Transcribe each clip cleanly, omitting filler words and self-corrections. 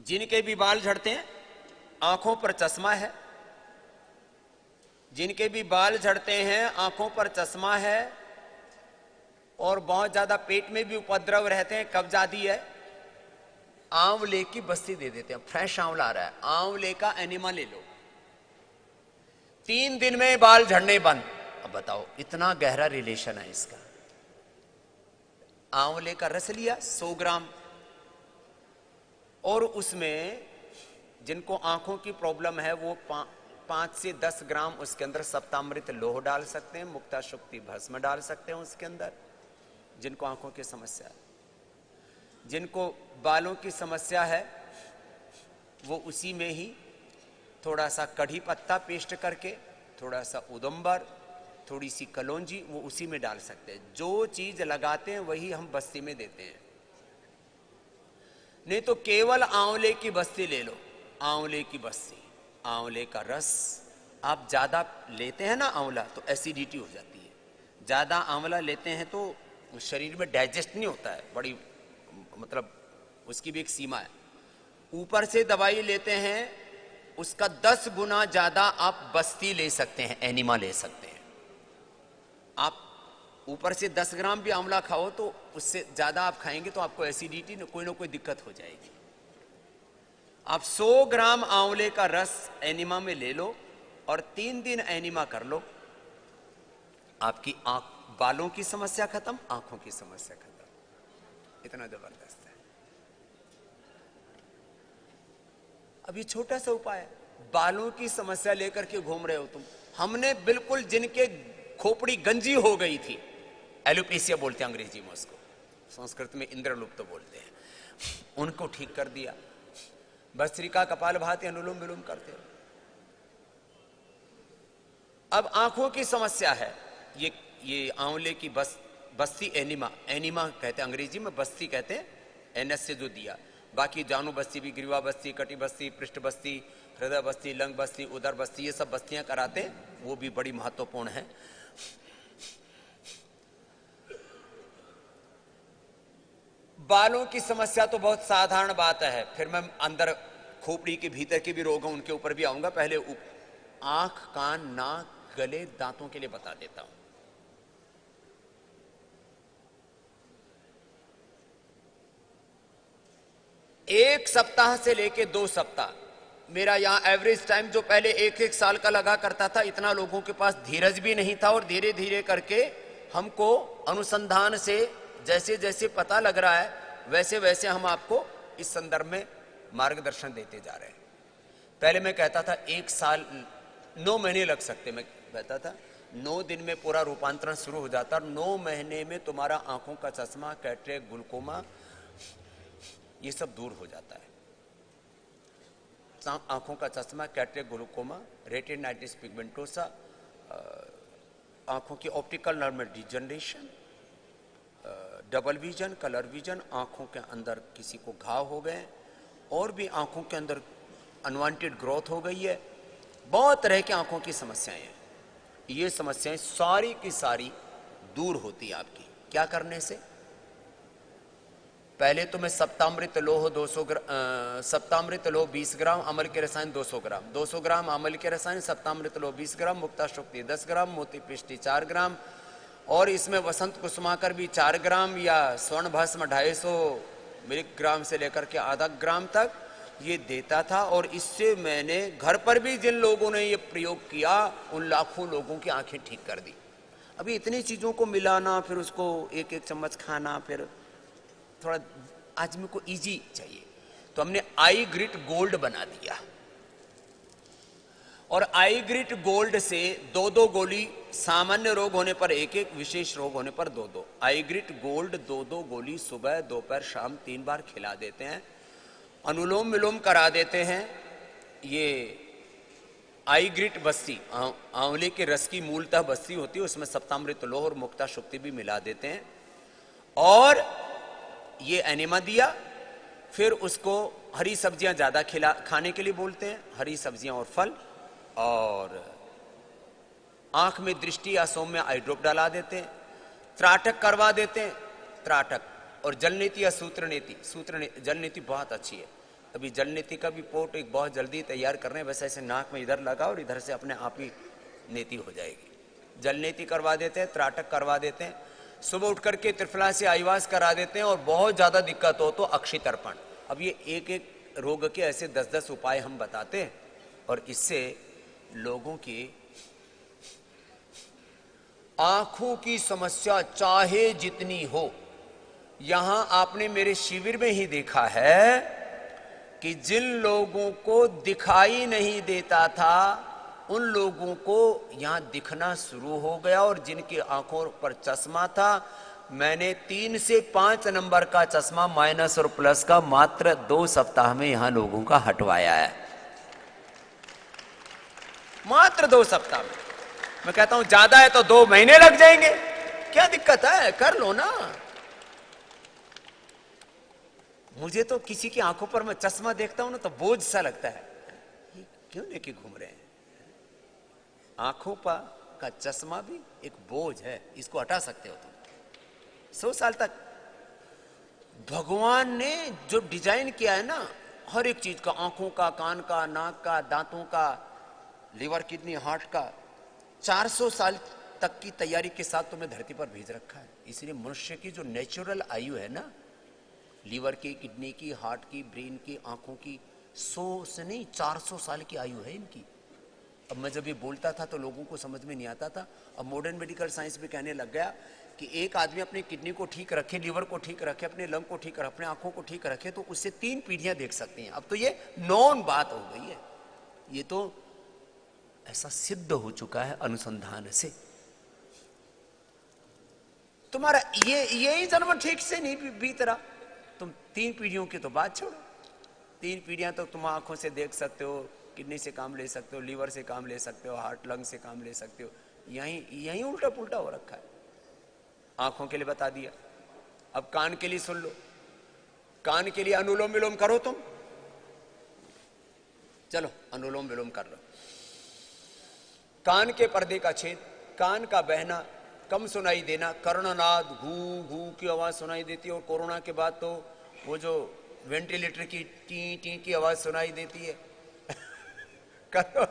जिनके भी बाल झड़ते हैं, आंखों पर चश्मा है, जिनके भी बाल झड़ते हैं आंखों पर चश्मा है, और बहुत ज्यादा पेट में भी उपद्रव रहते हैं, कब्ज आदि है, आंवले की बस्ती दे देते हैं। फ्रेश आंवला आ रहा है, आंवले का एनिमा ले लो, 3 दिन में बाल झड़ने बंद। अब बताओ इतना गहरा रिलेशन है इसका। आंवले का रस लिया 100 ग्राम, और उसमें जिनको आंखों की प्रॉब्लम है वो 5 से 10 ग्राम उसके अंदर सप्तामृत लोह डाल सकते हैं, मुक्ता शुक्ति भस्म डाल सकते हैं उसके अंदर, जिनको आंखों की समस्या है। जिनको बालों की समस्या है वो उसी में ही थोड़ा सा कढ़ी पत्ता पेस्ट करके, थोड़ा सा उदुम्बर, थोड़ी सी कलौंजी, वो उसी में डाल सकते हैं। जो चीज लगाते हैं वही हम बस्ती में देते हैं। नहीं तो केवल आंवले की बस्ती ले लो, आंवले की बस्ती, आंवले का रस। आप ज्यादा लेते हैं ना आंवला तो एसिडिटी हो जाती है, ज्यादा आंवला लेते हैं तो शरीर में डाइजेस्ट नहीं होता है, बड़ी मतलब उसकी भी एक सीमा है। ऊपर से दवाई लेते हैं उसका 10 गुना ज्यादा आप बस्ती ले सकते हैं, एनिमा ले सकते हैं। आप ऊपर से 10 ग्राम भी आंवला खाओ तो उससे ज्यादा आप खाएंगे तो आपको एसिडिटी कोई ना कोई दिक्कत हो जाएगी। आप 100 ग्राम आंवले का रस एनिमा में ले लो और 3 दिन एनिमा कर लो, आपकी बालों की समस्या खत्म, आंखों की समस्या खत्म। इतना जबरदस्त है। अब ये छोटा सा उपाय है, बालों की समस्या लेकर के घूम रहे हो तुम। हमने बिल्कुल जिनके खोपड़ी गंजी हो गई थी, एलोपेसिया बोलते हैं अंग्रेजी में उसको, संस्कृत में इंद्रलुप्त बोलते हैं, उनको ठीक कर दिया। भस्त्रिका कपालभाति अनुलोम विलोम करते हो। अब आंखों की समस्या है, ये आंवले की बस्ती एनिमा, एनिमा कहते हैं अंग्रेजी में, बस्ती कहते हैं एनएस से जो दिया। बाकी जानू बस्ती भी, ग्रीवा बस्ती, कटी बस्ती, पृष्ठ बस्ती, हृदय बस्ती, लंग बस्ती, उदर बस्ती, ये सब बस्तियां कराते हैं, वो भी बड़ी महत्वपूर्ण है। बालों की समस्या तो बहुत साधारण बात है, फिर मैं अंदर खोपड़ी के भीतर के भी रोग हैं उनके ऊपर भी आऊंगा। पहले आंख, कान, नाक, गले, दांतों के लिए बता देता हूं। एक सप्ताह से लेके 2 सप्ताह मेरा यहां एवरेज टाइम जो पहले 1-1 साल का लगा करता था, इतना लोगों के पास धीरज भी नहीं था, और धीरे धीरे करके हमको अनुसंधान से जैसे जैसे पता लग रहा है वैसे वैसे हम आपको इस संदर्भ में मार्गदर्शन देते जा रहे हैं। पहले मैं कहता था 1 साल 9 महीने लग सकते, मैं कहता था 9 दिन में पूरा रूपांतरण शुरू हो जाता, 9 महीने में तुम्हारा आंखों का चश्मा, कैटरेक्ट, ग्लूकोमा, ये सब दूर हो जाता है। आंखों का चश्मा, कैटरेक्ट, ग्लूकोमा, रेटिनाइटिस पिगमेंटोसा, आंखों की ऑप्टिकल नर्व में degeneration, double vision, colour vision, आंखों के अंदर किसी को घाव हो गए, और भी आंखों के अंदर अनवांटेड ग्रोथ हो गई है, बहुत तरह की आंखों की समस्याएं हैं। ये समस्याएं सारी की सारी दूर होती है आपकी क्या करने से? पहले तो मैं सप्तामृत लोह 200 ग्राम, सप्तामृत लोह 20 ग्राम, अमल के रसायन 200 ग्राम, 200 ग्राम अमल के रसायन, सप्तामृत लोह 20 ग्राम, मुक्ता शुक्ति 10 ग्राम, मोती पिष्टी 4 ग्राम, और इसमें वसंत कुसुमाकर भी 4 ग्राम, या स्वर्ण भस्म 250 मिलीग्राम से लेकर के आधा ग्राम तक ये देता था। और इससे मैंने घर पर भी जिन लोगों ने ये प्रयोग किया उन लाखों लोगों की आंखें ठीक कर दी। अभी इतनी चीजों को मिलाना, फिर उसको 1-1 चम्मच खाना, फिर थोड़ा आदमी को इजी चाहिए, तो हमने आई ग्रिट गोल्ड बना दिया, और आई ग्रिट गोल्ड से 2-2 गोली, सामान्य रोग होने पर 1-1, विशेष रोग होने पर 2-2। आई ग्रिट गोल्ड 2-2 गोली सुबह, दोपहर, शाम 3 बार खिला देते हैं, अनुलोम विलोम करा देते हैं। ये आई ग्रिट बस्ती, आंवले के रस की मूलतः बस्ती होती है, उसमें सप्तामृत लोह और मुक्ता शुक्ति भी मिला देते हैं, और ये एनिमा दिया। फिर उसको हरी सब्जियां ज्यादा खाने के लिए बोलते हैं, हरी सब्जियां और फल, और आंख में दृष्टि या सौम्य आई ड्रॉप डाला देते हैं, त्राटक करवा देते हैं, त्राटक, और जल नीति या सूत्र नीति, जल नीति बहुत अच्छी है, अभी जल नेति का भी पोट एक बहुत जल्दी तैयार कर रहे हैं, वैसे ऐसे नाक में इधर लगा और इधर से अपने आप ही नेति हो जाएगी। जल नेति करवा देते हैं, त्राटक करवा देते हैं, सुबह उठ करके त्रिफला से आईवास करा देते हैं, और बहुत ज्यादा दिक्कत हो तो अक्षी तर्पण। अब ये एक एक रोग के ऐसे 10-10 उपाय हम बताते हैं, और इससे लोगों की आंखों की समस्या चाहे जितनी हो, यहां आपने मेरे शिविर में ही देखा है कि जिन लोगों को दिखाई नहीं देता था उन लोगों को यहां दिखना शुरू हो गया, और जिनकी आंखों पर चश्मा था, मैंने 3 से 5 नंबर का चश्मा माइनस और प्लस का मात्र 2 सप्ताह में यहां लोगों का हटवाया है, मात्र 2 सप्ताह में। मैं कहता हूं ज्यादा है तो 2 महीने लग जाएंगे, क्या दिक्कत है, कर लो ना। मुझे तो किसी की आंखों पर मैं चश्मा देखता हूं ना तो बोझ सा लगता है, ये क्यों लेके घूम रहे हैं। आंखों पर का चश्मा भी एक बोझ है, इसको हटा सकते हो तुम। 100 साल तक भगवान ने जो डिजाइन किया है ना, हर एक चीज का, आंखों का, कान का, नाक का, दांतों का, लीवर, किडनी, हार्ट का, 400 साल तक की तैयारी के साथ तुम्हें धरती पर भेज रखा है। इसलिए मनुष्य की जो नेचुरल आयु है ना, लीवर की, किडनी की, हार्ट की, ब्रेन की, आंखों की, 100 से नहीं 400 साल की आयु है इनकी। अब मैं जब ये बोलता था तो लोगों को समझ में नहीं आता था, अब मॉडर्न मेडिकल साइंस भी कहने लग गया कि एक आदमी अपनी किडनी को ठीक रखे, लीवर को ठीक रखे, अपने लंग को ठीक रखे, अपने आंखों को ठीक रखे, तो उससे 3 पीढ़ियां देख सकती हैं। अब तो ये नॉन बात हो गई है, ये तो ऐसा सिद्ध हो चुका है अनुसंधान से। तुम्हारा यही जन्म ठीक से नहीं बीत रहा, तुम 3 पीढ़ियों की तो बात छोड़ो, 3 पीढ़ियां तो तुम आंखों से देख सकते हो, किडनी से काम ले सकते हो, लीवर से काम ले सकते हो, हार्ट लंग से काम ले सकते हो। यहीं उल्टा पुल्टा हो रखा है। आंखों के लिए बता दिया, अब कान के लिए सुन लो। कान के लिए अनुलोम विलोम करो तुम, चलो अनुलोम विलोम कर लो। कान के पर्दे का छेद, कान का बहना, कम सुनाई देना, कर्णनाद, घू घू की आवाज सुनाई देती है, और कोरोना के बाद तो वो जो वेंटिलेटर की टी टी की आवाज सुनाई देती है। करो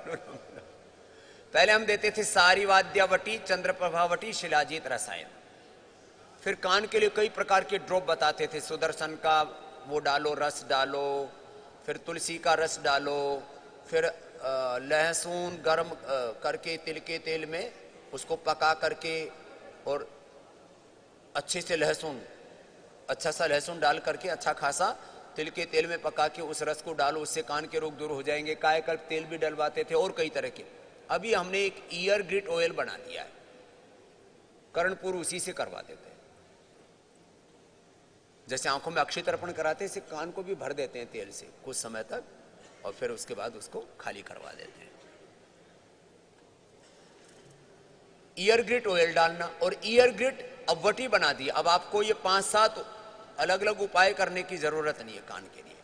पहले हम देते थे सारी वाद्यावटी, चंद्र प्रभावटी, शिलाजीत रसायन। फिर कान के लिए कई प्रकार के ड्रॉप बताते थे, सुदर्शन का वो डालो, रस डालो, फिर तुलसी का रस डालो, फिर लहसुन गर्म करके तिल के तेल में उसको पका करके, और अच्छे से लहसुन, अच्छा सा लहसुन डाल करके अच्छा खासा तिल के तेल में पका के उस रस को डालो, उससे कान के रोग दूर हो जाएंगे। कायकल्प तेल भी डलवाते थे और कई तरह के। अभी हमने एक ईयर ग्रिट ऑयल बना दिया है, कर्णपुर उसी से करवा देते हैं। जैसे आंखों में अक्षय तर्पण कराते हैं, इसे कान को भी भर देते हैं तेल से कुछ समय तक, और फिर उसके बाद उसको खाली करवा देते हैं। ईयर ग्रिट ऑयल डालना, और ईयर ग्रिट अवटी बना दी। अब आपको ये 5-7 अलग अलग उपाय करने की जरूरत नहीं है कान के लिए।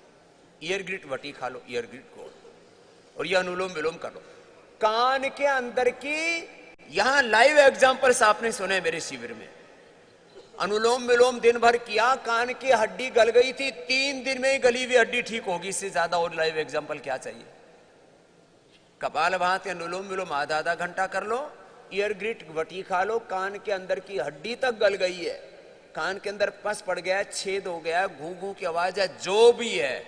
ईयर ग्रिट वटी खा लो, ईयर ग्रिट को, और ये अनुलोम विलोम कर लो। कान के अंदर की, यहां लाइव एग्जांपल्स आपने सुने मेरे शिविर में। अनुलोम विलोम दिन भर किया, कान की हड्डी गल गई थी, 3 दिन में ही गली हुई हड्डी ठीक होगी। इससे ज्यादा और लाइव एग्जांपल क्या चाहिए। कपालभाति, अनुलोम विलोम आधा घंटा कर लो, ईयर ग्रिट वटी खा लो, कान के अंदर की हड्डी तक गल गई है, कान के अंदर पस पड़ गया, छेद हो गया, घू घू की आवाज है, जो भी है,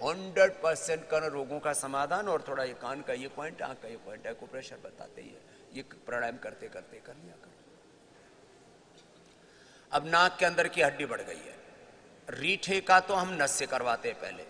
100% कान रोगों का समाधान। और थोड़ा ये कान का ये पॉइंट, आंख का ये पॉइंट, एक्यूप्रेशर बताते ही है, ये प्राणायाम करते करते कर लिया करो। अब नाक के अंदर की हड्डी बढ़ गई है, रीठे का तो हम नस से करवाते हैं पहले,